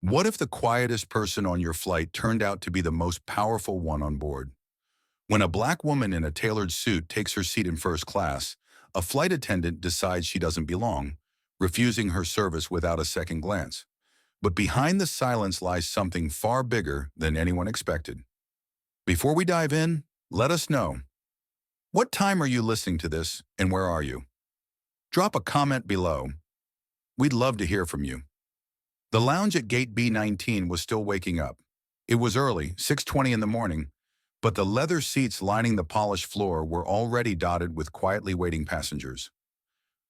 What if the quietest person on your flight turned out to be the most powerful one on board? When a black woman in a tailored suit takes her seat in first class, a flight attendant decides she doesn't belong, refusing her service without a second glance. But behind the silence lies something far bigger than anyone expected. Before we dive in, let us know, what time are you listening to this and where are you? Drop a comment below. We'd love to hear from you. The lounge at gate B19 was still waking up. It was early, 6:20 in the morning, but the leather seats lining the polished floor were already dotted with quietly waiting passengers.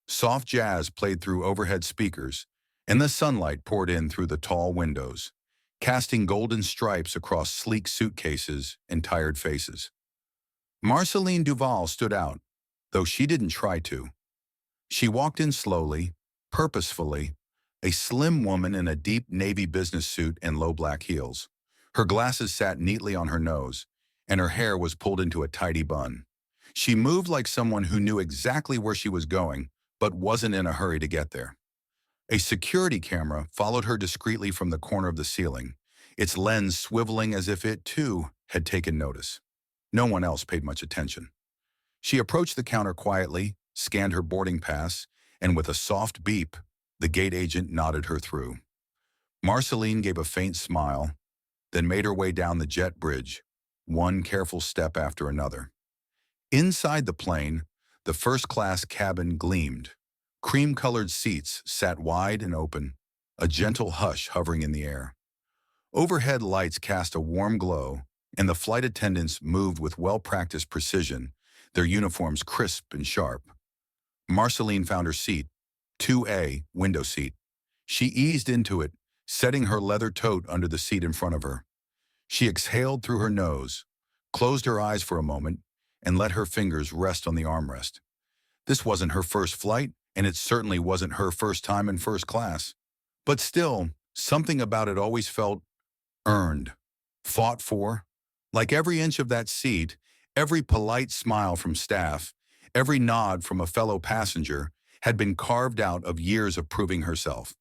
Soft jazz played through overhead speakers, and the sunlight poured in through the tall windows, casting golden stripes across sleek suitcases and tired faces. Marceline Duval stood out, though she didn't try to. She walked in slowly, purposefully, a slim woman in a deep navy business suit and low black heels. Her glasses sat neatly on her nose, and her hair was pulled into a tidy bun. She moved like someone who knew exactly where she was going, but wasn't in a hurry to get there. A security camera followed her discreetly from the corner of the ceiling, its lens swiveling as if it, too, had taken notice. No one else paid much attention. She approached the counter quietly, scanned her boarding pass, and with a soft beep, the gate agent nodded her through. Marceline gave a faint smile, then made her way down the jet bridge, one careful step after another. Inside the plane, the first-class cabin gleamed. Cream-colored seats sat wide and open, a gentle hush hovering in the air. Overhead lights cast a warm glow, and the flight attendants moved with well-practiced precision, their uniforms crisp and sharp. Marceline found her seat, 2A, window seat. She eased into it, setting her leather tote under the seat in front of her. She exhaled through her nose, closed her eyes for a moment, and let her fingers rest on the armrest. This wasn't her first flight, and it certainly wasn't her first time in first class. But still, something about it always felt earned, fought for. Like every inch of that seat, every polite smile from staff, every nod from a fellow passenger, had been carved out of years of proving herself.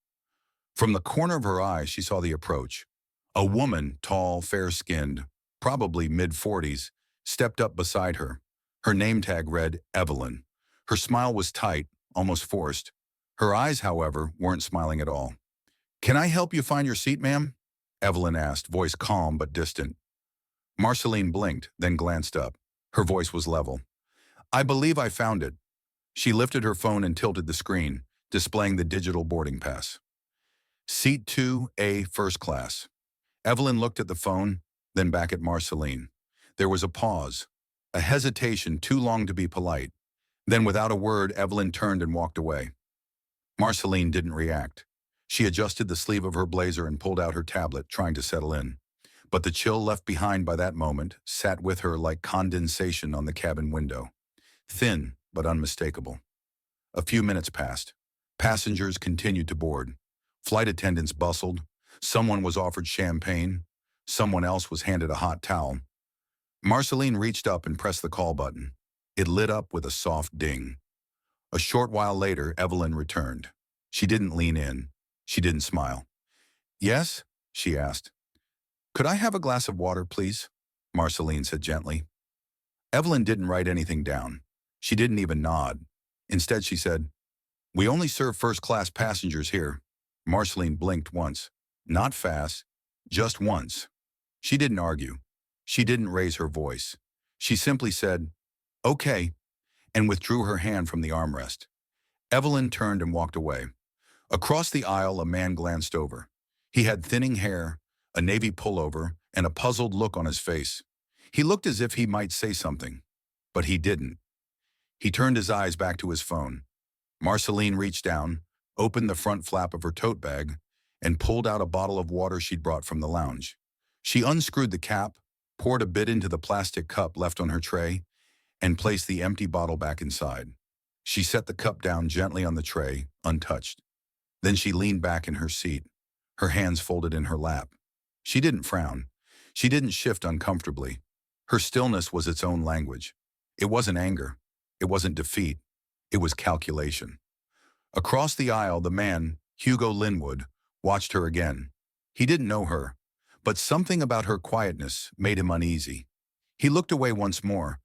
From the corner of her eye, she saw the approach. A woman, tall, fair-skinned, probably mid-40s, stepped up beside her. Her name tag read Evelyn. Her smile was tight, almost forced. Her eyes, however, weren't smiling at all. "Can I help you find your seat, ma'am?" Evelyn asked, voice calm but distant. Marceline blinked, then glanced up. Her voice was level. "I believe I found it." She lifted her phone and tilted the screen, displaying the digital boarding pass. Seat 2A, first class. Evelyn looked at the phone, then back at Marceline. There was a pause, a hesitation too long to be polite. Then without a word, Evelyn turned and walked away. Marceline didn't react. She adjusted the sleeve of her blazer and pulled out her tablet, trying to settle in. But the chill left behind by that moment sat with her like condensation on the cabin window. Thin, but unmistakable. A few minutes passed. Passengers continued to board. Flight attendants bustled. Someone was offered champagne. Someone else was handed a hot towel. Marceline reached up and pressed the call button. It lit up with a soft ding. A short while later, Evelyn returned. She didn't lean in. She didn't smile. "Yes?" she asked. "Could I have a glass of water, please?" Marceline said gently. Evelyn didn't write anything down. She didn't even nod. Instead, she said, "We only serve first-class passengers here." Marceline blinked once. Not fast, just once. She didn't argue. She didn't raise her voice. She simply said, "Okay," and withdrew her hand from the armrest. Evelyn turned and walked away. Across the aisle, a man glanced over. He had thinning hair, a navy pullover, and a puzzled look on his face. He looked as if he might say something, but he didn't. He turned his eyes back to his phone. Marceline reached down, opened the front flap of her tote bag, and pulled out a bottle of water she'd brought from the lounge. She unscrewed the cap, poured a bit into the plastic cup left on her tray, and placed the empty bottle back inside. She set the cup down gently on the tray, untouched. Then she leaned back in her seat, her hands folded in her lap. She didn't frown. She didn't shift uncomfortably. Her stillness was its own language. It wasn't anger. It wasn't defeat. It was calculation. Across the aisle, the man, Hugo Linwood, watched her again. He didn't know her, but something about her quietness made him uneasy. He looked away once more,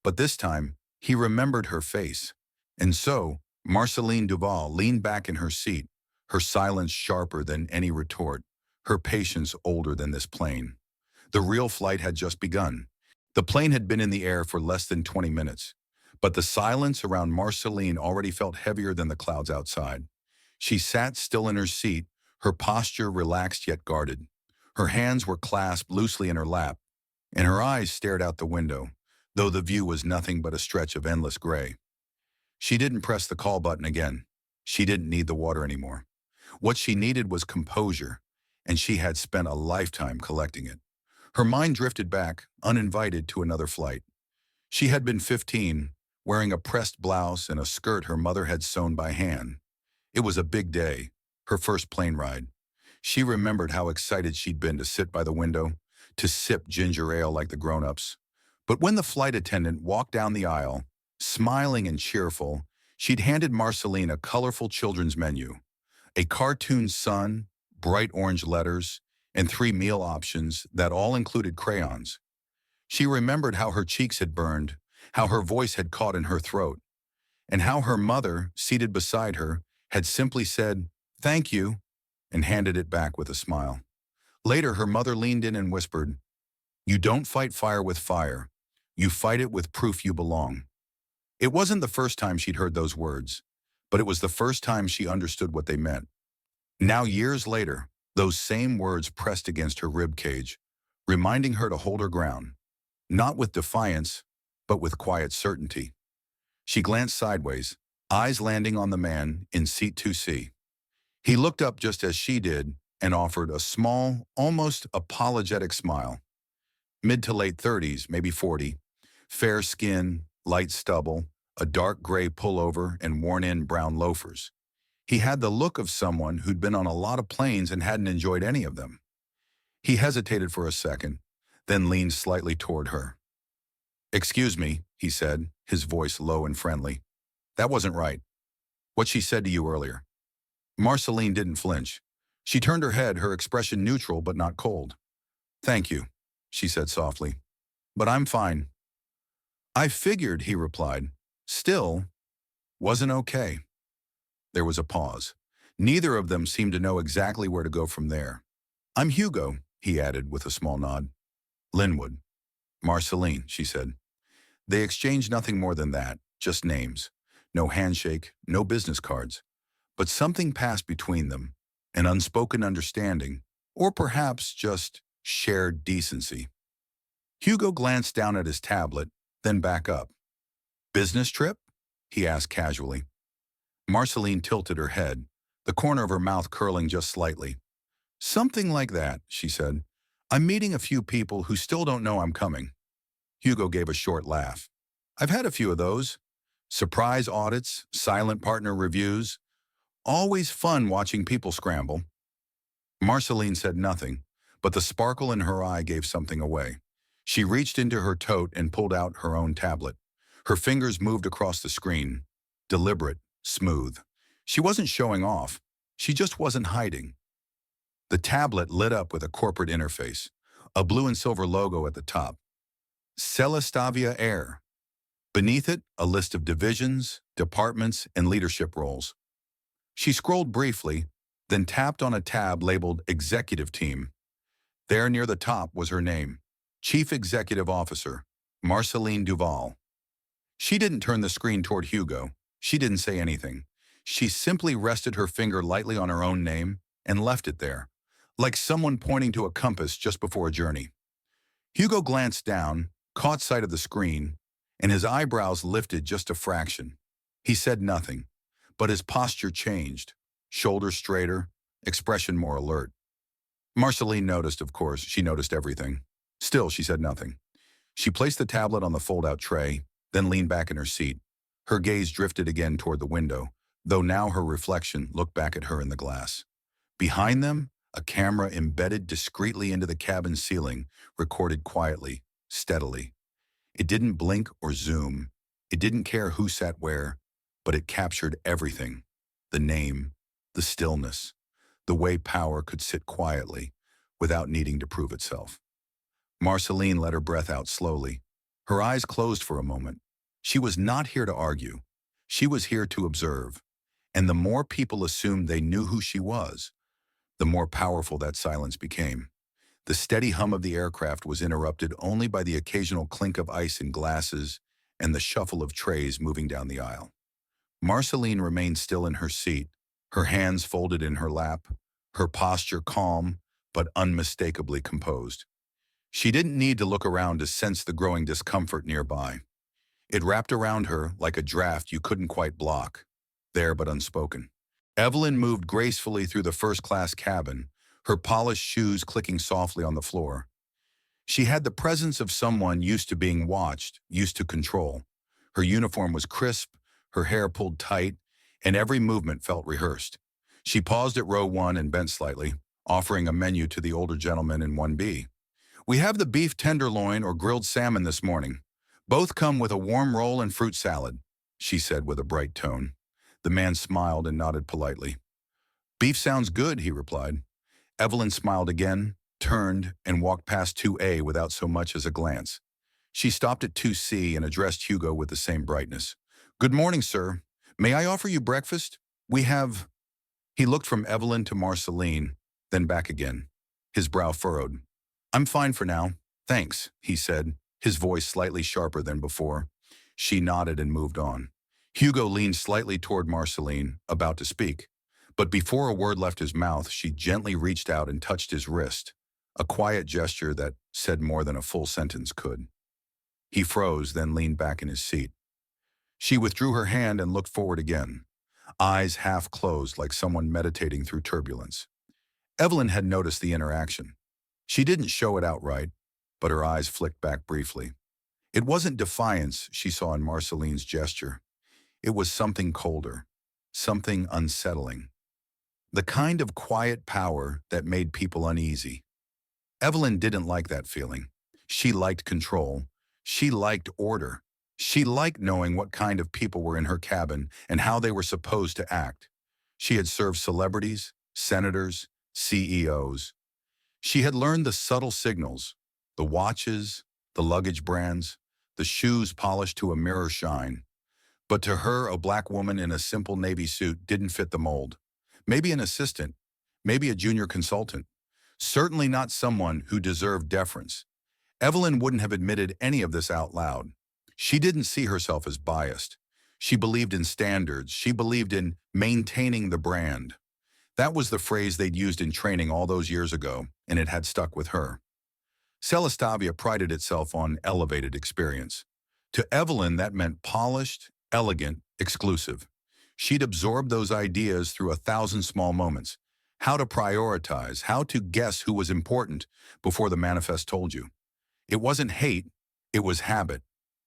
but this time he remembered her face. And so, Marceline Duval leaned back in her seat, her silence sharper than any retort, her patience older than this plane. The real flight had just begun. The plane had been in the air for less than 20 minutes, but the silence around Marceline already felt heavier than the clouds outside. She sat still in her seat, her posture relaxed yet guarded. Her hands were clasped loosely in her lap, and her eyes stared out the window, though the view was nothing but a stretch of endless gray. She didn't press the call button again. She didn't need the water anymore. What she needed was composure, and she had spent a lifetime collecting it. Her mind drifted back, uninvited, to another flight. She had been 15, wearing a pressed blouse and a skirt her mother had sewn by hand. It was a big day, her first plane ride. She remembered how excited she'd been to sit by the window, to sip ginger ale like the grown-ups. But when the flight attendant walked down the aisle, smiling and cheerful, she'd handed Marceline a colorful children's menu. A cartoon sun, bright orange letters, and 3 meal options that all included crayons. She remembered how her cheeks had burned, how her voice had caught in her throat, and how her mother, seated beside her, had simply said, "Thank you," and handed it back with a smile. Later, her mother leaned in and whispered, "You don't fight fire with fire. You fight it with proof you belong." It wasn't the first time she'd heard those words, but it was the first time she understood what they meant. Now, years later, those same words pressed against her rib cage, reminding her to hold her ground, not with defiance, but with quiet certainty. She glanced sideways, eyes landing on the man in seat 2C. He looked up just as she did and offered a small, almost apologetic smile. Mid to late 30s, maybe 40, fair skin, light stubble, a dark gray pullover, and worn-in brown loafers. He had the look of someone who'd been on a lot of planes and hadn't enjoyed any of them. He hesitated for a second, then leaned slightly toward her. "Excuse me," he said, his voice low and friendly. "That wasn't right. What she said to you earlier." Marceline didn't flinch. She turned her head, her expression neutral but not cold. "Thank you," she said softly. "But I'm fine." "I figured," he replied. "Still, wasn't okay." There was a pause. Neither of them seemed to know exactly where to go from there. "I'm Hugo," he added with a small nod. "Linwood." "Marceline," she said. They exchanged nothing more than that, just names. No handshake, no business cards. But something passed between them, an unspoken understanding, or perhaps just shared decency. Hugo glanced down at his tablet, then back up. "Business trip?" he asked casually. Marceline tilted her head, the corner of her mouth curling just slightly. "Something like that," she said. "I'm meeting a few people who still don't know I'm coming." Hugo gave a short laugh. "I've had a few of those. Surprise audits, silent partner reviews. Always fun watching people scramble." Marceline said nothing, but the sparkle in her eye gave something away. She reached into her tote and pulled out her own tablet. Her fingers moved across the screen, deliberate, smooth. She wasn't showing off. She just wasn't hiding. The tablet lit up with a corporate interface, a blue and silver logo at the top. Celestavia Air. Beneath it, a list of divisions, departments, and leadership roles. She scrolled briefly, then tapped on a tab labeled Executive Team. There near the top was her name, Chief Executive Officer, Marceline Duval. She didn't turn the screen toward Hugo. She didn't say anything. She simply rested her finger lightly on her own name and left it there, like someone pointing to a compass just before a journey. Hugo glanced down, caught sight of the screen, and his eyebrows lifted just a fraction. He said nothing, but his posture changed, shoulders straighter, expression more alert. Marceline noticed, of course. She noticed everything. Still, she said nothing. She placed the tablet on the fold-out tray, then leaned back in her seat. Her gaze drifted again toward the window, though now her reflection looked back at her in the glass. Behind them, a camera embedded discreetly into the cabin ceiling recorded quietly, steadily. It didn't blink or zoom. It didn't care who sat where, but it captured everything. The name, the stillness, the way power could sit quietly, without needing to prove itself. Marceline let her breath out slowly. Her eyes closed for a moment. She was not here to argue. She was here to observe. And the more people assumed they knew who she was, the more powerful that silence became. The steady hum of the aircraft was interrupted only by the occasional clink of ice in glasses and the shuffle of trays moving down the aisle. Marceline remained still in her seat, her hands folded in her lap, her posture calm but unmistakably composed. She didn't need to look around to sense the growing discomfort nearby. It wrapped around her like a draft you couldn't quite block, there but unspoken. Evelyn moved gracefully through the first-class cabin, her polished shoes clicking softly on the floor. She had the presence of someone used to being watched, used to control. Her uniform was crisp, her hair pulled tight, and every movement felt rehearsed. She paused at row 1 and bent slightly, offering a menu to the older gentleman in 1B. "We have the beef tenderloin or grilled salmon this morning. Both come with a warm roll and fruit salad," she said with a bright tone. The man smiled and nodded politely. "Beef sounds good," he replied. Evelyn smiled again, turned, and walked past 2A without so much as a glance. She stopped at 2C and addressed Hugo with the same brightness. "Good morning, sir. May I offer you breakfast? We have—" He looked from Evelyn to Marceline, then back again. His brow furrowed. "I'm fine for now, thanks," he said, his voice slightly sharper than before. She nodded and moved on. Hugo leaned slightly toward Marceline, about to speak. But before a word left his mouth, she gently reached out and touched his wrist, a quiet gesture that said more than a full sentence could. He froze, then leaned back in his seat. She withdrew her hand and looked forward again, eyes half closed like someone meditating through turbulence. Evelyn had noticed the interaction. She didn't show it outright, but her eyes flicked back briefly. It wasn't defiance she saw in Marceline's gesture. It was something colder, something unsettling. The kind of quiet power that made people uneasy. Evelyn didn't like that feeling. She liked control. She liked order. She liked knowing what kind of people were in her cabin and how they were supposed to act. She had served celebrities, senators, CEOs. She had learned the subtle signals, the watches, the luggage brands, the shoes polished to a mirror shine. But to her, a black woman in a simple navy suit didn't fit the mold. Maybe an assistant, maybe a junior consultant. Certainly not someone who deserved deference. Evelyn wouldn't have admitted any of this out loud. She didn't see herself as biased. She believed in standards. She believed in maintaining the brand. That was the phrase they'd used in training all those years ago, and it had stuck with her. Celastavia prided itself on elevated experience. To Evelyn, that meant polished, elegant, exclusive. She'd absorbed those ideas through 1,000 small moments. How to prioritize, how to guess who was important before the manifest told you. It wasn't hate, it was habit,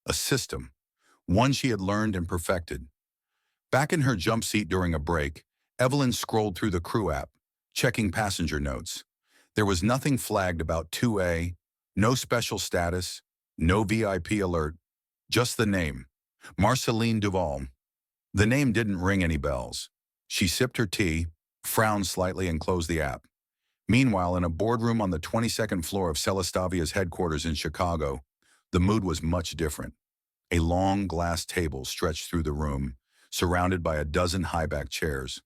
a system, one she had learned and perfected. Back in her jump seat during a break, Evelyn scrolled through the crew app, checking passenger notes. There was nothing flagged about 2A, no special status, no VIP alert, just the name, Marceline Duval. The name didn't ring any bells. She sipped her tea, frowned slightly, and closed the app. Meanwhile, in a boardroom on the 22nd floor of Celastavia's headquarters in Chicago, the mood was much different. A long glass table stretched through the room, surrounded by a dozen high-backed chairs.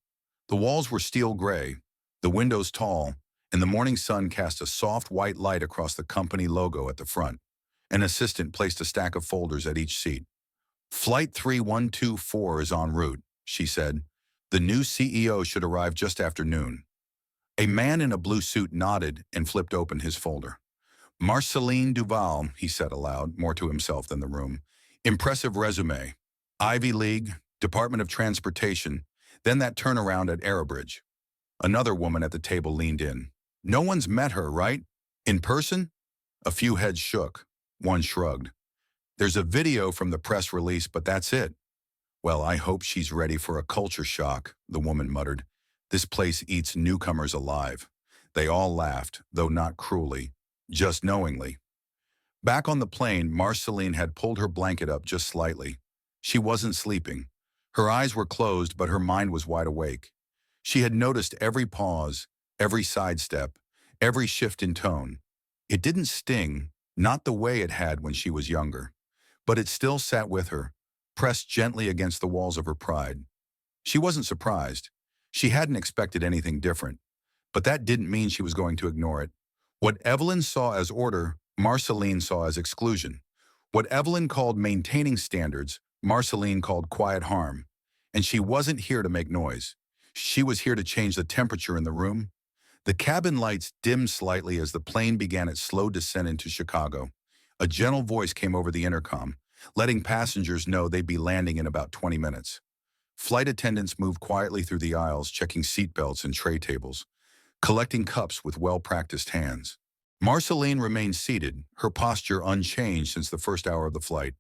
The walls were steel gray, the windows tall, and the morning sun cast a soft white light across the company logo at the front. An assistant placed a stack of folders at each seat. "Flight 3124 is en route," she said. "The new CEO should arrive just after noon." A man in a blue suit nodded and flipped open his folder. "Marceline Duval," he said aloud, more to himself than the room. "Impressive resume. Ivy League, Department of Transportation, then that turnaround at Aerobridge." Another woman at the table leaned in. "No one's met her, right? In person?" A few heads shook. One shrugged. "There's a video from the press release, but that's it." "Well, I hope she's ready for a culture shock," the woman muttered. "This place eats newcomers alive." They all laughed, though not cruelly, just knowingly. Back on the plane, Marceline had pulled her blanket up just slightly. She wasn't sleeping. Her eyes were closed, but her mind was wide awake. She had noticed every pause, every sidestep, every shift in tone. It didn't sting, not the way it had when she was younger, but it still sat with her, pressed gently against the walls of her pride. She wasn't surprised. She hadn't expected anything different, but that didn't mean she was going to ignore it. What Evelyn saw as order, Marceline saw as exclusion. What Evelyn called maintaining standards, Marceline called quiet harm. And she wasn't here to make noise. She was here to change the temperature in the room. The cabin lights dimmed slightly as the plane began its slow descent into Chicago. A gentle voice came over the intercom, letting passengers know they'd be landing in about 20 minutes. Flight attendants moved quietly through the aisles, checking seatbelts and tray tables, collecting cups with well-practiced hands. Marceline remained seated, her posture unchanged since the first hour of the flight.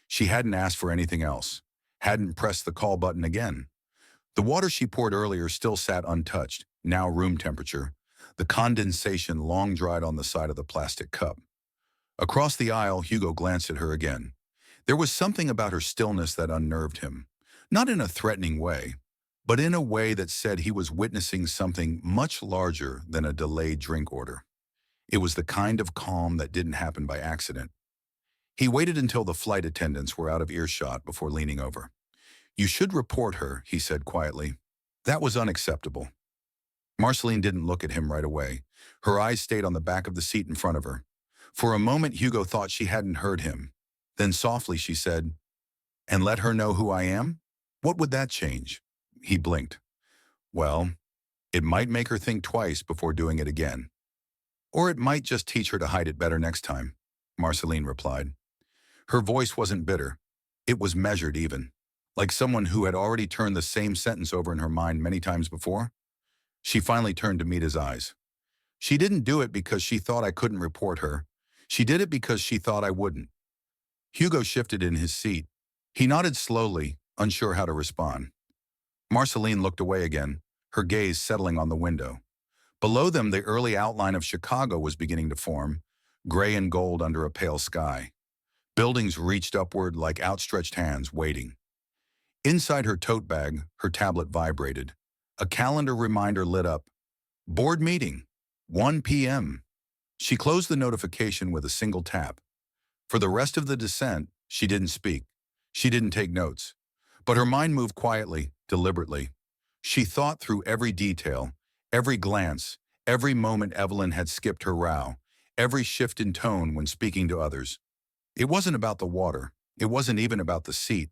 She hadn't asked for anything else, hadn't pressed the call button again. The water she poured earlier still sat untouched, now room temperature, the condensation long dried on the side of the plastic cup. Across the aisle, Hugo glanced at her again. There was something about her stillness that unnerved him, not in a threatening way, but in a way that said he was witnessing something much larger than a delayed drink order. It was the kind of calm that didn't happen by accident. He waited until the flight attendants were out of earshot before leaning over. "You should report her," he said quietly. That was unacceptable. Marceline didn't look at him right away. Her eyes stayed on the back of the seat in front of her. For a moment, Hugo thought she hadn't heard him. Then softly she said, "And let her know who I am? What would that change?" He blinked. "Well, it might make her think twice before doing it again. Or it might just teach her to hide it better next time," Marceline replied. Her voice wasn't bitter. It was measured even, like someone who had already turned the same sentence over in her mind many times before. She finally turned to meet his eyes. "She didn't do it because she thought I couldn't report her. She did it because she thought I wouldn't." Hugo shifted in his seat. He nodded slowly, unsure how to respond. Marceline looked away again, her gaze settling on the window. Below them, the early outline of Chicago was beginning to form, gray and gold under a pale sky. Buildings reached upward like outstretched hands, waiting. Inside her tote bag, her tablet vibrated. A calendar reminder lit up. Board meeting, 1 p.m. She closed the notification with a single tap. For the rest of the descent, she didn't speak. She didn't take notes. But her mind moved quietly, deliberately. She thought through every detail, every glance, every moment Evelyn had skipped her row, every shift in tone when speaking to others. It wasn't about the water. It wasn't even about the seat.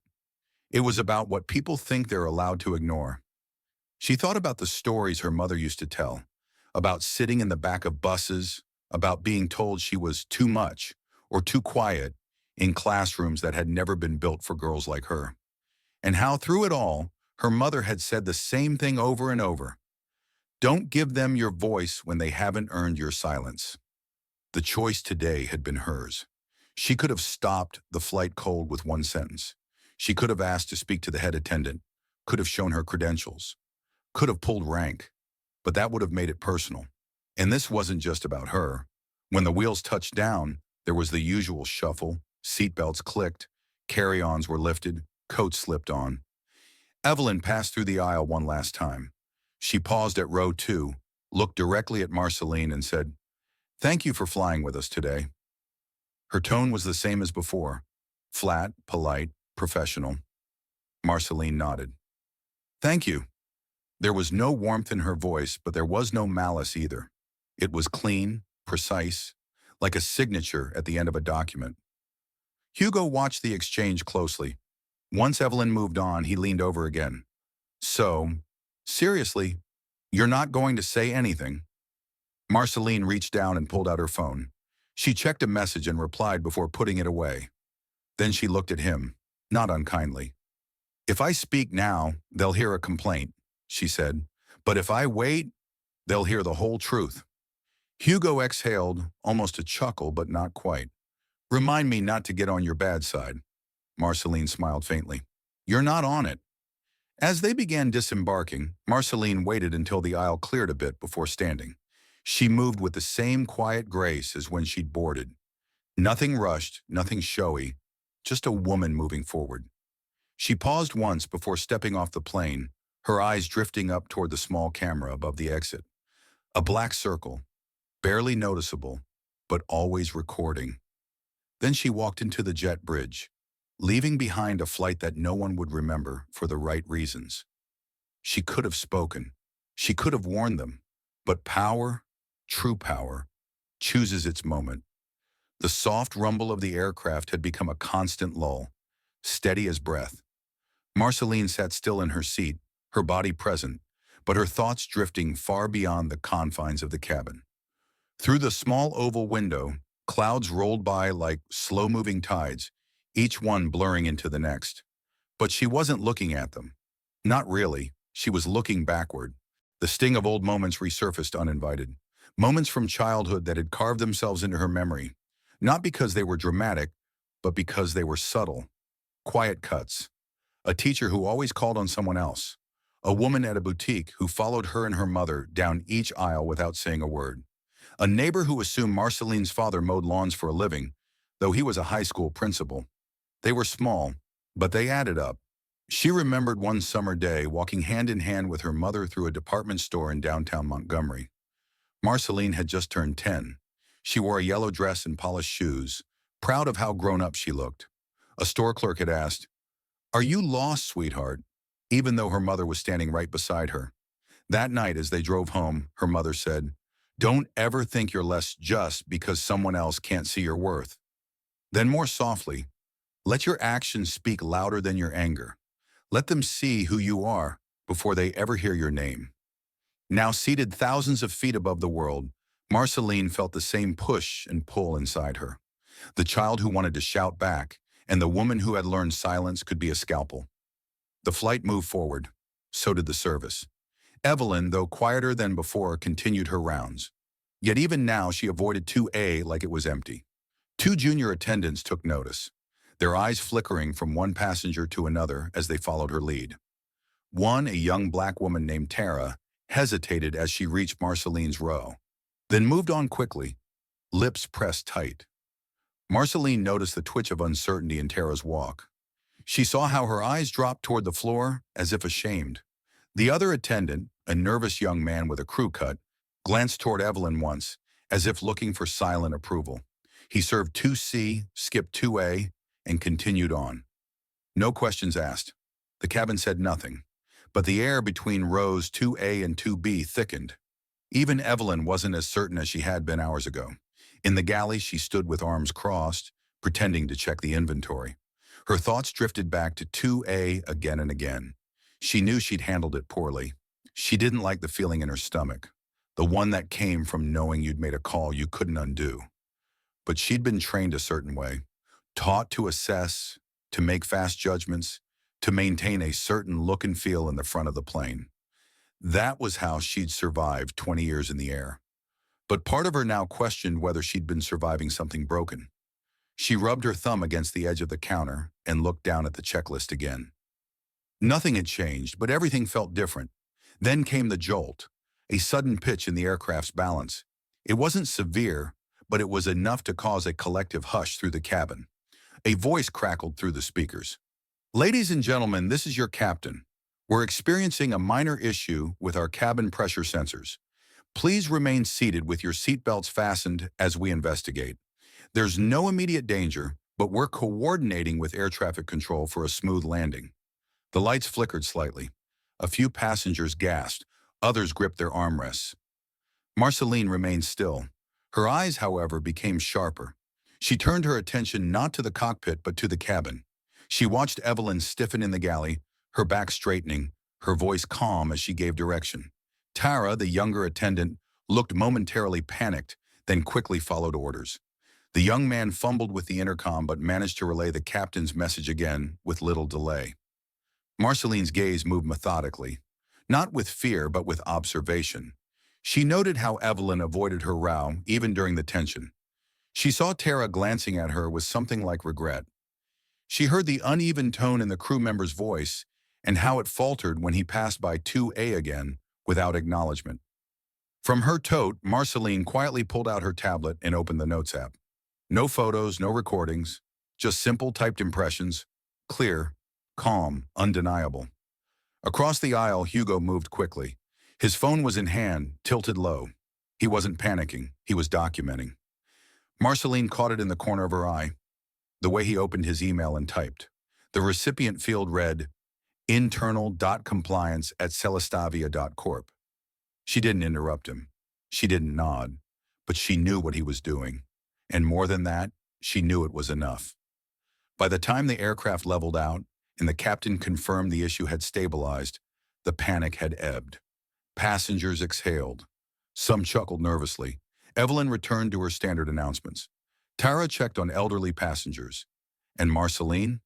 It was about what people think they're allowed to ignore. She thought about the stories her mother used to tell, about sitting in the back of buses, about being told she was too much or too quiet in classrooms that had never been built for girls like her, and how through it all, her mother had said the same thing over and over. Don't give them your voice when they haven't earned your silence. The choice today had been hers. She could have stopped the flight cold with one sentence. She could have asked to speak to the head attendant, could have shown her credentials, could have pulled rank, but that would have made it personal. And this wasn't just about her. When the wheels touched down, there was the usual shuffle, seatbelts clicked, carry-ons were lifted, coats slipped on. Evelyn passed through the aisle one last time. She paused at row 2, looked directly at Marceline and said, "Thank you for flying with us today." Her tone was the same as before, flat, polite, professional. Marceline nodded. "Thank you." There was no warmth in her voice, but there was no malice either. It was clean, precise, like a signature at the end of a document. Hugo watched the exchange closely. Once Evelyn moved on, he leaned over again. "So, seriously, you're not going to say anything?" Marceline reached down and pulled out her phone. She checked a message and replied before putting it away. Then she looked at him, not unkindly. "If I speak now, they'll hear a complaint," she said. "But if I wait, they'll hear the whole truth." Hugo exhaled, almost a chuckle, but not quite. "Remind me not to get on your bad side." Marceline smiled faintly. "You're not on it." As they began disembarking, Marceline waited until the aisle cleared a bit before standing. She moved with the same quiet grace as when she'd boarded. Nothing rushed, nothing showy, just a woman moving forward. She paused once before stepping off the plane, her eyes drifting up toward the small camera above the exit. A black circle, barely noticeable, but always recording. Then she walked into the jet bridge, leaving behind a flight that no one would remember for the right reasons. She could have spoken. She could have warned them. But power, true power, chooses its moment. The soft rumble of the aircraft had become a constant lull, steady as breath. Marceline sat still in her seat, her body present, but her thoughts drifting far beyond the confines of the cabin. Through the small oval window, clouds rolled by like slow-moving tides, each one blurring into the next. But she wasn't looking at them. Not really. She was looking backward. The sting of old moments resurfaced uninvited. Moments from childhood that had carved themselves into her memory. Not because they were dramatic, but because they were subtle. Quiet cuts. A teacher who always called on someone else. A woman at a boutique who followed her and her mother down each aisle without saying a word. A neighbor who assumed Marceline's father mowed lawns for a living, though he was a high school principal. They were small, but they added up. She remembered one summer day walking hand in hand with her mother through a department store in downtown Montgomery. Marceline had just turned 10. She wore a yellow dress and polished shoes, proud of how grown up she looked. A store clerk had asked, "Are you lost, sweetheart?" even though her mother was standing right beside her. That night, as they drove home, her mother said, "Don't ever think you're less just because someone else can't see your worth." Then more softly, "Let your actions speak louder than your anger. Let them see who you are before they ever hear your name." Now seated thousands of feet above the world, Marceline felt the same push and pull inside her. The child who wanted to shout back, and the woman who had learned silence could be a scalpel. The flight moved forward. So did the service. Evelyn, though quieter than before, continued her rounds. Yet even now she avoided 2A like it was empty. Two junior attendants took notice, their eyes flickering from one passenger to another as they followed her lead. One, a young black woman named Tara, hesitated as she reached Marceline's row, then moved on quickly, lips pressed tight. Marceline noticed the twitch of uncertainty in Tara's walk. She saw how her eyes dropped toward the floor, as if ashamed. The other attendant, a nervous young man with a crew cut, glanced toward Evelyn once, as if looking for silent approval. He served 2C, skipped 2A, and continued on. No questions asked. The cabin said nothing, but the air between rows 2A and 2B thickened. Even Evelyn wasn't as certain as she had been hours ago. In the galley, she stood with arms crossed, pretending to check the inventory. Her thoughts drifted back to 2A again and again. She knew she'd handled it poorly. She didn't like the feeling in her stomach, the one that came from knowing you'd made a call you couldn't undo. But she'd been trained a certain way, taught to assess, to make fast judgments, to maintain a certain look and feel in the front of the plane. That was how she'd survived 20 years in the air. But part of her now questioned whether she'd been surviving something broken. She rubbed her thumb against the edge of the counter and looked down at the checklist again. Nothing had changed, but everything felt different. Then came the jolt, a sudden pitch in the aircraft's balance. It wasn't severe, but it was enough to cause a collective hush through the cabin. A voice crackled through the speakers. "Ladies and gentlemen, this is your captain. We're experiencing a minor issue with our cabin pressure sensors. Please remain seated with your seatbelts fastened as we investigate. There's no immediate danger, but we're coordinating with air traffic control for a smooth landing." The lights flickered slightly. A few passengers gasped. Others gripped their armrests. Marceline remained still. Her eyes, however, became sharper. She turned her attention not to the cockpit but to the cabin. She watched Evelyn stiffen in the galley, her back straightening, her voice calm as she gave direction. Tara, the younger attendant, looked momentarily panicked, then quickly followed orders. The young man fumbled with the intercom but managed to relay the captain's message again with little delay. Marceline's gaze moved methodically, not with fear but with observation. She noted how Evelyn avoided her row even during the tension. She saw Tara glancing at her with something like regret. She heard the uneven tone in the crew member's voice and how it faltered when he passed by 2A again without acknowledgement. From her tote, Marceline quietly pulled out her tablet and opened the Notes app. No photos, no recordings, just simple typed impressions, clear, calm, undeniable. Across the aisle, Hugo moved quickly. His phone was in hand, tilted low. He wasn't panicking, he was documenting. Marceline caught it in the corner of her eye, the way he opened his email and typed. The recipient field read, internal.compliance@celestavia.corp. She didn't interrupt him. She didn't nod. But she knew what he was doing. And more than that, she knew it was enough. By the time the aircraft leveled out and the captain confirmed the issue had stabilized, the panic had ebbed. Passengers exhaled. Some chuckled nervously. Evelyn returned to her standard announcements. Tara checked on elderly passengers. And Marceline?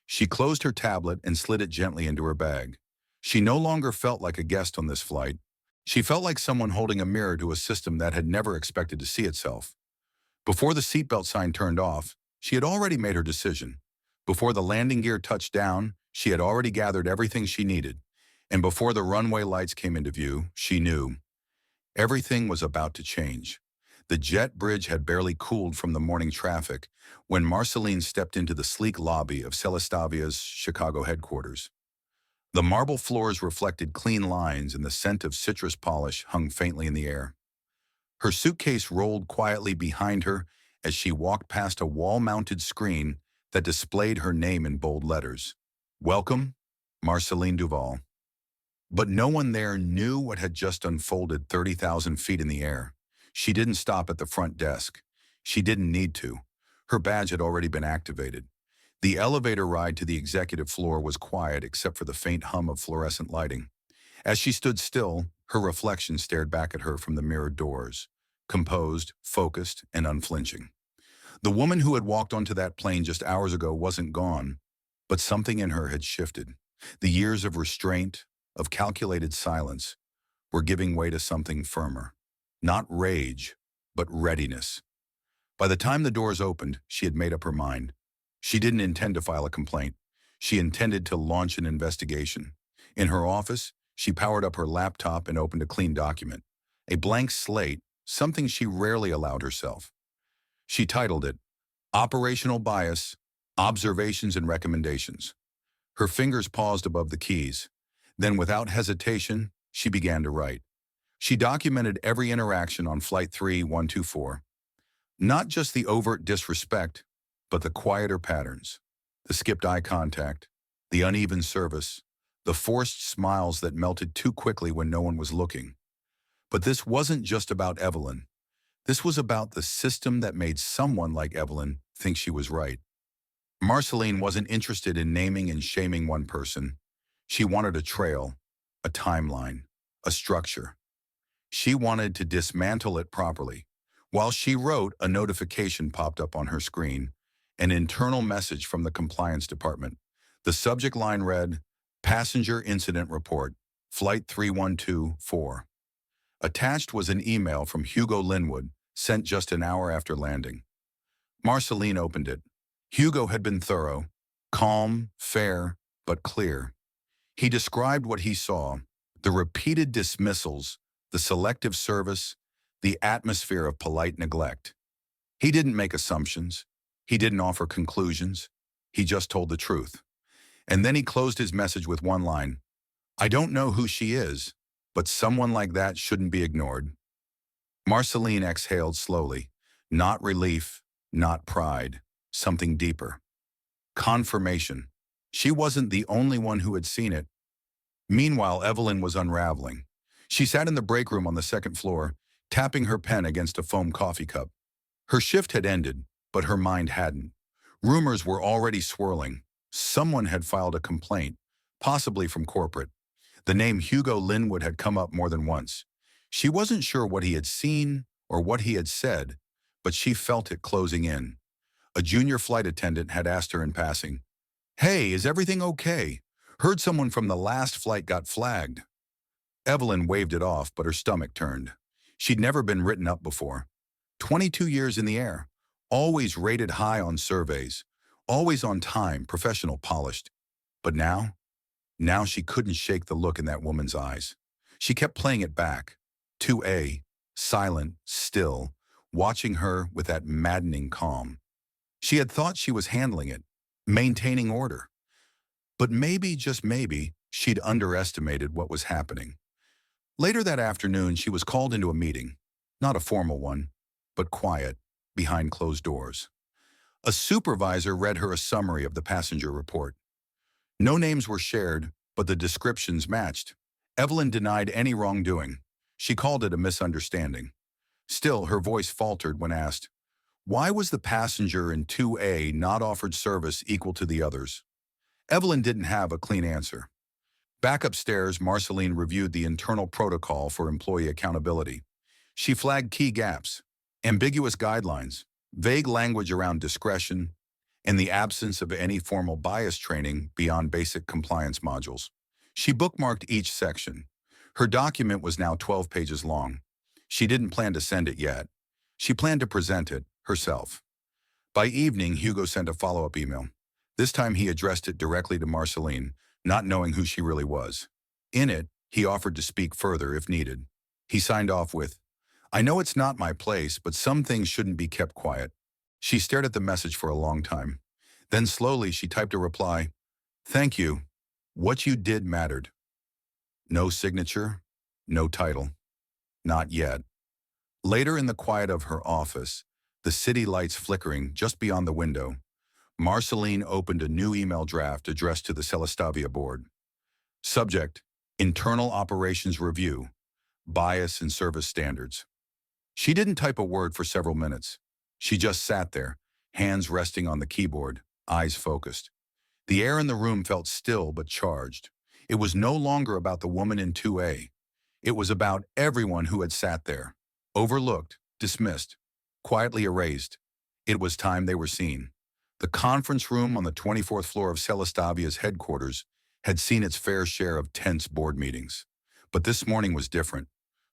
She closed her tablet and slid it gently into her bag. She no longer felt like a guest on this flight. She felt like someone holding a mirror to a system that had never expected to see itself. Before the seatbelt sign turned off, she had already made her decision. Before the landing gear touched down, she had already gathered everything she needed. And before the runway lights came into view, she knew. Everything was about to change. The jet bridge had barely cooled from the morning traffic when Marceline stepped into the sleek lobby of Celestavia's Chicago headquarters. The marble floors reflected clean lines and the scent of citrus polish hung faintly in the air. Her suitcase rolled quietly behind her as she walked past a wall-mounted screen that displayed her name in bold letters. Welcome, Marceline Duval. But no one there knew what had just unfolded 30,000 feet in the air. She didn't stop at the front desk. She didn't need to. Her badge had already been activated. The elevator ride to the executive floor was quiet except for the faint hum of fluorescent lighting. As she stood still, her reflection stared back at her from the mirrored doors, composed, focused, and unflinching. The woman who had walked onto that plane just hours ago wasn't gone, but something in her had shifted. The years of restraint, of calculated silence, were giving way to something firmer. Not rage, but readiness. By the time the doors opened, she had made up her mind. She didn't intend to file a complaint. She intended to launch an investigation. In her office, she powered up her laptop and opened a clean document. A blank slate, something she rarely allowed herself. She titled it, Operational Bias, Observations and Recommendations. Her fingers paused above the keys. Then, without hesitation, she began to write. She documented every interaction on Flight 3124. Not just the overt disrespect, but the quieter patterns. The skipped eye contact, the uneven service, the forced smiles that melted too quickly when no one was looking. But this wasn't just about Evelyn. This was about the system that made someone like Evelyn think she was right. Marceline wasn't interested in naming and shaming one person. She wanted a trail, a timeline, a structure. She wanted to dismantle it properly. While she wrote, a notification popped up on her screen, an internal message from the compliance department. The subject line read, Passenger Incident Report, Flight 3124. Attached was an email from Hugo Linwood, sent just an hour after landing. Marceline opened it. Hugo had been thorough, calm, fair, but clear. He described what he saw, the repeated dismissals, the selective service, the atmosphere of polite neglect. He didn't make assumptions. He didn't offer conclusions. He just told the truth. And then he closed his message with one line. I don't know who she is, but someone like that shouldn't be ignored. Marceline exhaled slowly. Not relief, not pride, something deeper. Confirmation. She wasn't the only one who had seen it. Meanwhile, Evelyn was unraveling. She sat in the break room on the second floor, tapping her pen against a foam coffee cup. Her shift had ended, but her mind hadn't. Rumors were already swirling. Someone had filed a complaint, possibly from corporate. The name Hugo Linwood had come up more than once. She wasn't sure what he had seen or what he had said, but she felt it closing in. A junior flight attendant had asked her in passing, Hey, is everything okay? Heard someone from the last flight got flagged. Evelyn waved it off, but her stomach turned. She'd never been written up before. 22 years in the air, always rated high on surveys, always on time, professional, polished. But now she couldn't shake the look in that woman's eyes. She kept playing it back. 2A, silent, still, watching her with that maddening calm. She had thought she was handling it, maintaining order. But maybe, just maybe, she'd underestimated what was happening. Later that afternoon, she was called into a meeting. Not a formal one, but quiet, behind closed doors. A supervisor read her a summary of the passenger report. No names were shared, but the descriptions matched. Evelyn denied any wrongdoing. She called it a misunderstanding. Still, her voice faltered when asked, why was the passenger in 2A not offered service equal to the others? Evelyn didn't have a clean answer. Back upstairs, Marceline reviewed the internal protocol for employee accountability. She flagged key gaps, ambiguous guidelines, vague language around discretion, and the absence of any formal bias training beyond basic compliance modules. She bookmarked each section. Her document was now 12 pages long. She didn't plan to send it yet. She planned to present it herself. By evening, Hugo sent a follow-up email. This time he addressed it directly to Marceline, not knowing who she really was. In it, he offered to speak further if needed. He signed off with, I know it's not my place, but some things shouldn't be kept quiet. She stared at the message for a long time. Then slowly she typed a reply, thank you. What you did mattered. No signature, no title. Not yet. Later in the quiet of her office, the city lights flickering just beyond the window, Marceline opened a new email draft addressed to the Celastavia board. Subject, Internal Operations Review, Bias and Service Standards. She didn't type a word for several minutes. She just sat there, hands resting on the keyboard, eyes focused. The air in the room felt still but charged. It was no longer about the woman in 2A. It was about everyone who had sat there, overlooked, dismissed, quietly erased. It was time they were seen. The conference room on the 24th floor of Celastavia's headquarters had seen its fair share of tense board meetings. But this morning was different.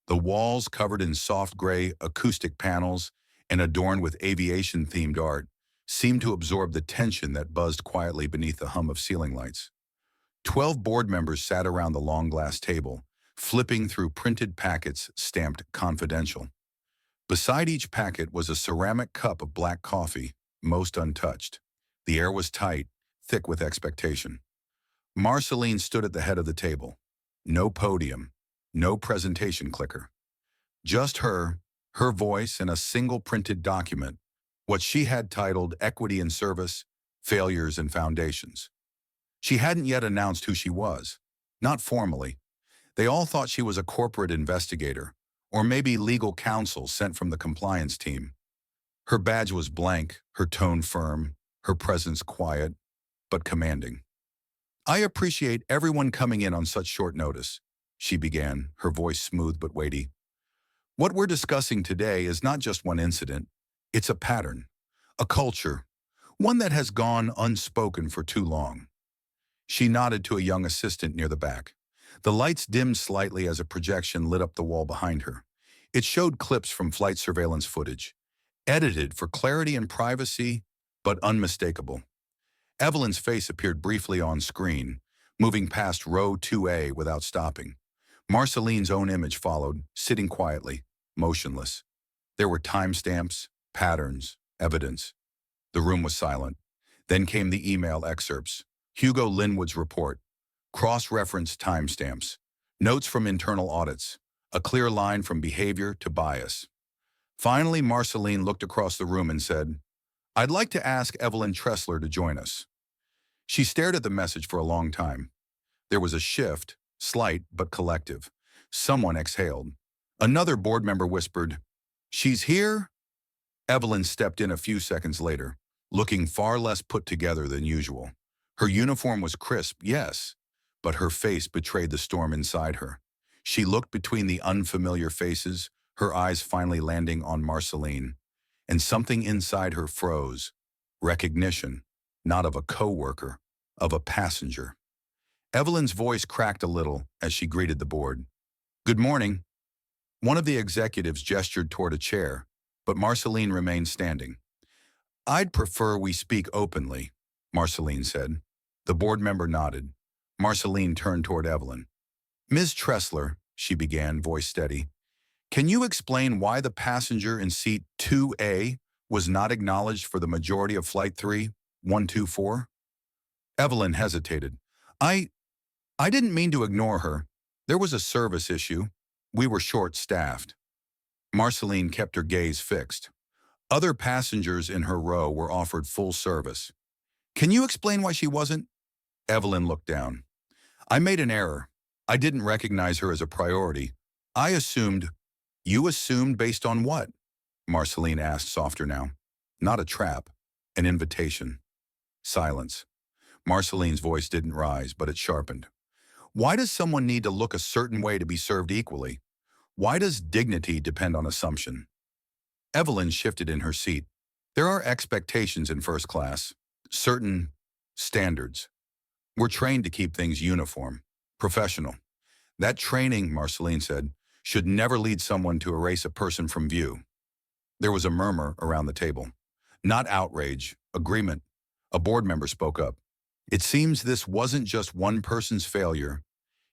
The walls, covered in soft gray acoustic panels and adorned with aviation-themed art, seemed to absorb the tension that buzzed quietly beneath the hum of ceiling lights. 12 board members sat around the long glass table, flipping through printed packets stamped confidential. Beside each packet was a ceramic cup of black coffee, most untouched. The air was tight, thick with expectation. Marceline stood at the head of the table. No podium, no presentation clicker. Just her voice, and a single printed document, what she had titled Equity in Service, Failures and Foundations. She hadn't yet announced who she was, not formally. They all thought she was a corporate investigator, or maybe legal counsel sent from the compliance team. Her badge was blank, her tone firm, her presence quiet, but commanding. I appreciate everyone coming in on such short notice, she began, her voice smooth but weighty. What we're discussing today is not just one incident. It's a pattern, a culture, one that has gone unspoken for too long. She nodded to a young assistant near the back. The lights dimmed slightly as a projection lit up the wall behind her. It showed clips from flight surveillance footage, edited for clarity and privacy, but unmistakable. Evelyn's face appeared briefly on screen, moving past row 2A without stopping. Marceline's own image followed, sitting quietly, motionless. There were timestamps, patterns, evidence. The room was silent. Then came the email excerpts. Hugo Linwood's report, cross-reference timestamps, notes from internal audits, a clear line from behavior to bias. Finally, Marceline looked across the room and said, I'd like to ask Evelyn Tressler to join us. She stared at the message for a long time. There was a shift, slight but collective. Someone exhaled. Another board member whispered, She's here? Evelyn stepped in a few seconds later, looking far less put together than usual. Her uniform was crisp, yes, but her face betrayed the storm inside her. She looked between the unfamiliar faces, her eyes finally landing on Marceline, and something inside her froze. Recognition, not of a coworker, of a passenger. Evelyn's voice cracked a little as she greeted the board. Good morning. One of the executives gestured toward a chair, but Marceline remained standing. I'd prefer we speak openly, Marceline said. The board member nodded. Marceline turned toward Evelyn. Ms. Tressler, she began, voice steady, can you explain why the passenger in seat 2A was not acknowledged for the majority of Flight 3124? Evelyn hesitated. I didn't mean to ignore her. There was a service issue. We were short-staffed. Marceline kept her gaze fixed. Other passengers in her row were offered full service. Can you explain why she wasn't? Evelyn looked down. I made an error. I didn't recognize her as a priority. I assumed. You assumed based on what? Marceline asked softer now. Not a trap. An invitation. Silence. Marceline's voice didn't rise, but it sharpened. Why does someone need to look a certain way to be served equally? Why does dignity depend on assumption? Evelyn shifted in her seat. There are expectations in first class. Certain standards. We're trained to keep things uniform, professional. That training, Marceline said, should never lead someone to erase a person from view. There was a murmur around the table. Not outrage, agreement. A board member spoke up. It seems this wasn't just one person's failure.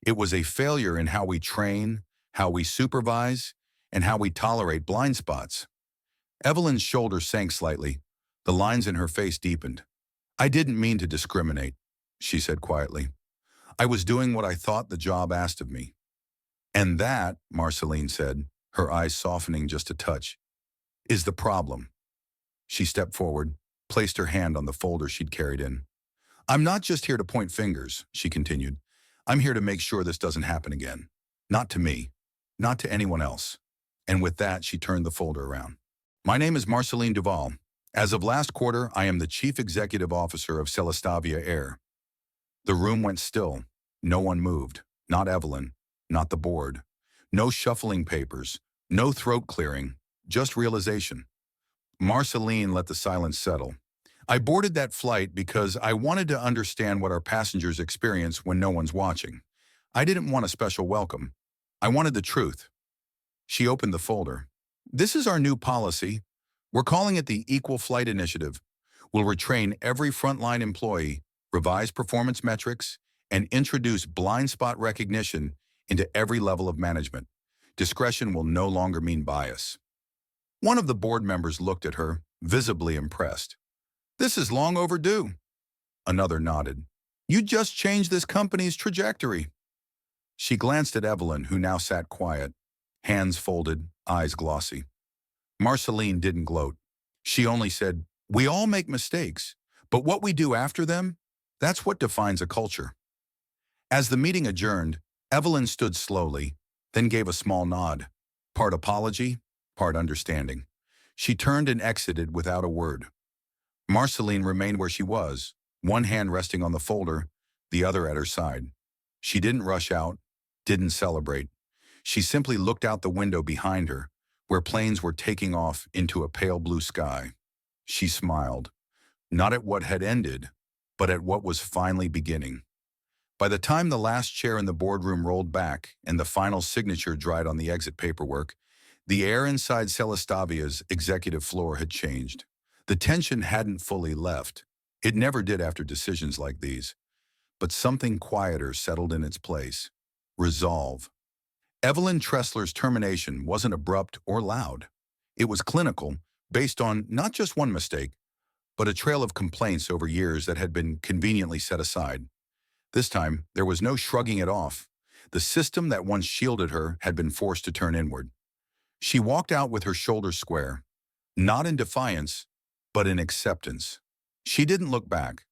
It was a failure in how we train, how we supervise, and how we tolerate blind spots. Evelyn's shoulders sank slightly. The lines in her face deepened. I didn't mean to discriminate, she said quietly. I was doing what I thought the job asked of me. And that, Marceline said, her eyes softening just a touch, is the problem. She stepped forward, placed her hand on the folder she'd carried in. I'm not just here to point fingers, she continued. I'm here to make sure this doesn't happen again. Not to me, not to anyone else. And with that, she turned the folder around. My name is Marceline Duval. As of last quarter, I am the Chief Executive Officer of Celestavia Air. The room went still. No one moved. Not Evelyn. Not the board. No shuffling papers. No throat clearing. Just realization. Marceline let the silence settle. I boarded that flight because I wanted to understand what our passengers experience when no one's watching. I didn't want a special welcome. I wanted the truth. She opened the folder. This is our new policy. We're calling it the Equal Flight Initiative. We'll retrain every frontline employee, revise performance metrics, and introduce blind spot recognition into every level of management. Discretion will no longer mean bias. One of the board members looked at her, visibly impressed. This is long overdue. Another nodded. You just changed this company's trajectory. She glanced at Evelyn, who now sat quiet, hands folded, eyes glossy. Marceline didn't gloat. She only said, we all make mistakes, but what we do after them, that's what defines a culture. As the meeting adjourned, Evelyn stood slowly, then gave a small nod, part apology, part understanding. She turned and exited without a word. Marceline remained where she was, one hand resting on the folder, the other at her side. She didn't rush out, didn't celebrate. She simply looked out the window behind her, where planes were taking off into a pale blue sky. She smiled, not at what had ended, but at what was finally beginning. By the time the last chair in the boardroom rolled back and the final signature dried on the exit paperwork, the air inside Celestavia's executive floor had changed. The tension hadn't fully left. It never did after decisions like these. But something quieter settled in its place. Resolve. Evelyn Tressler's termination wasn't abrupt or loud. It was clinical, based on not just one mistake, but a trail of complaints over years that had been conveniently set aside. This time, there was no shrugging it off. The system that once shielded her had been forced to turn inward. She walked out with her shoulders square, not in defiance, but in acceptance. She didn't look back,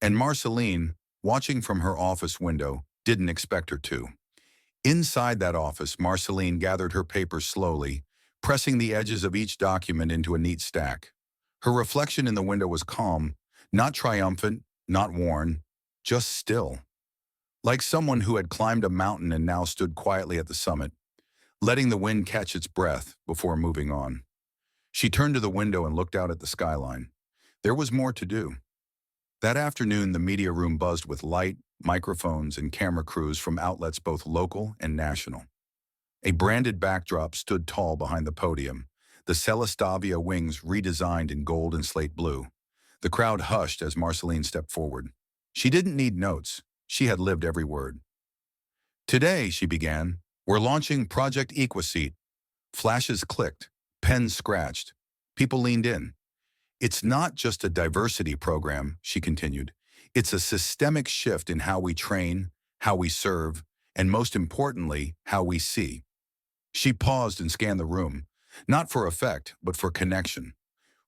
and Marceline, watching from her office window, didn't expect her to. Inside that office, Marceline gathered her papers slowly, pressing the edges of each document into a neat stack. Her reflection in the window was calm, not triumphant, not worn, just still. Like someone who had climbed a mountain and now stood quietly at the summit, letting the wind catch its breath before moving on. She turned to the window and looked out at the skyline. There was more to do. That afternoon, the media room buzzed with light, microphones, and camera crews from outlets both local and national. A branded backdrop stood tall behind the podium, the Celestavia wings redesigned in gold and slate blue. The crowd hushed as Marceline stepped forward. She didn't need notes. She had lived every word. Today, she began, we're launching Project Equiseat. Flashes clicked, pens scratched. People leaned in. It's not just a diversity program, she continued. It's a systemic shift in how we train, how we serve, and most importantly, how we see. She paused and scanned the room. Not for effect, but for connection.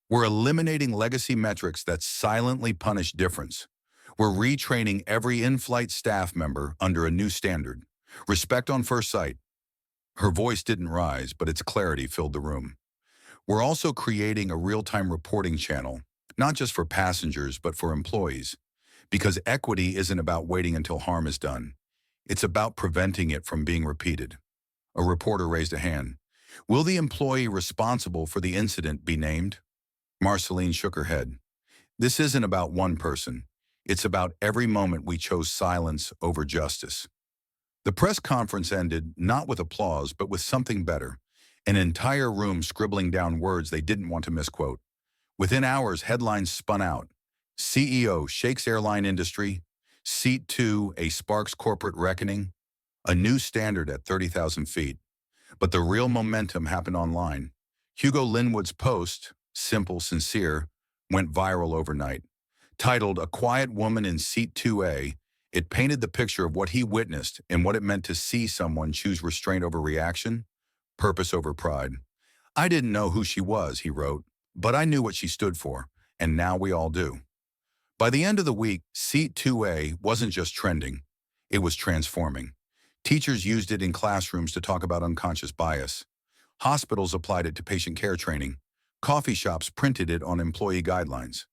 We're eliminating legacy metrics that silently punish difference. We're retraining every in-flight staff member under a new standard. Respect on first sight. Her voice didn't rise, but its clarity filled the room. We're also creating a real-time reporting channel, not just for passengers, but for employees. Because equity isn't about waiting until harm is done. It's about preventing it from being repeated. A reporter raised a hand. Will the employee responsible for the incident be named? Marceline shook her head. This isn't about one person. It's about every moment we chose silence over justice. The press conference ended not with applause, but with something better. An entire room scribbling down words they didn't want to misquote. Within hours, headlines spun out. CEO shakes airline industry. Seat 2, a sparks corporate reckoning. A new standard at 30,000 feet. But the real momentum happened online. Hugo Linwood's post, simple, sincere, went viral overnight. Titled "A Quiet Woman in Seat 2A," it painted the picture of what he witnessed and what it meant to see someone choose restraint over reaction, purpose over pride. I didn't know who she was, he wrote, but I knew what she stood for, and now we all do. By the end of the week, Seat 2A wasn't just trending, it was transforming. Teachers used it in classrooms to talk about unconscious bias. Hospitals applied it to patient care training. Coffee shops printed it on employee guidelines.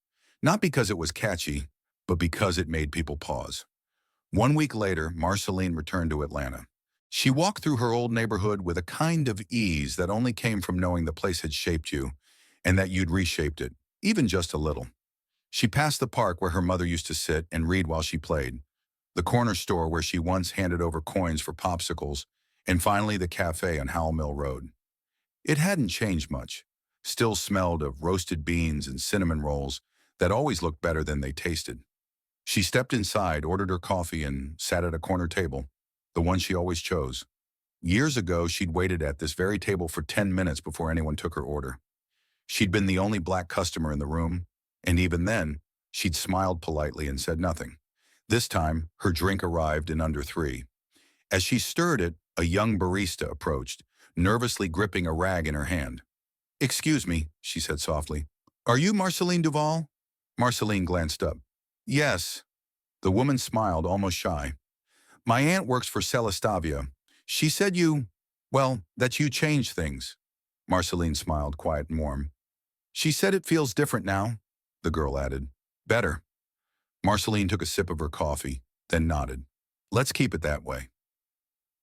Not because it was catchy, but because it made people pause. 1 week later, Marceline returned to Atlanta. She walked through her old neighborhood with a kind of ease that only came from knowing the place had shaped you and that you'd reshaped it, even just a little. She passed the park where her mother used to sit and read while she played, the corner store where she once handed over coins for popsicles, and finally the cafe on Howell Mill Road. It hadn't changed much, still smelled of roasted beans and cinnamon rolls that always looked better than they tasted. She stepped inside, ordered her coffee, and sat at a corner table, the one she always chose. Years ago, she'd waited at this very table for 10 minutes before anyone took her order. She'd been the only black customer in the room, and even then, she'd smiled politely and said nothing. This time, her drink arrived in under 3. As she stirred it, a young barista approached, nervously gripping a rag in her hand. "Excuse me," she said softly. "Are you Marceline Duval?" Marceline glanced up. "Yes." The woman smiled, almost shy. "My aunt works for Celastavia. She said that you changed things." Marceline smiled, quiet and warm. "She said it feels different now," the girl added. "Better." Marceline took a sip of her coffee, then nodded. "Let's keep it that way."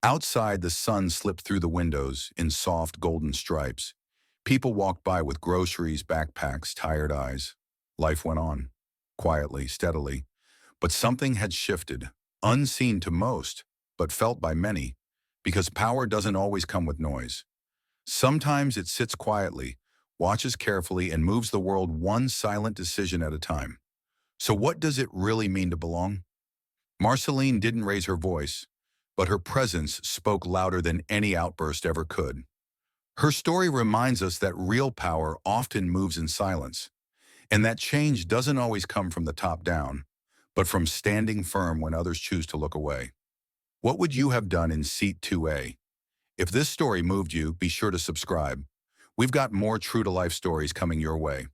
Outside, the sun slipped through the windows in soft golden stripes. People walked by with groceries, backpacks, tired eyes. Life went on, quietly, steadily. But something had shifted, unseen to most, but felt by many, because power doesn't always come with noise. Sometimes it sits quietly, watches carefully, and moves the world one silent decision at a time. So what does it really mean to belong? Marceline didn't raise her voice, but her presence spoke louder than any outburst ever could. Her story reminds us that real power often moves in silence, and that change doesn't always come from the top down, but from standing firm when others choose to look away. What would you have done in Seat 2A? If this story moved you, be sure to subscribe. We've got more true-to-life stories coming your way.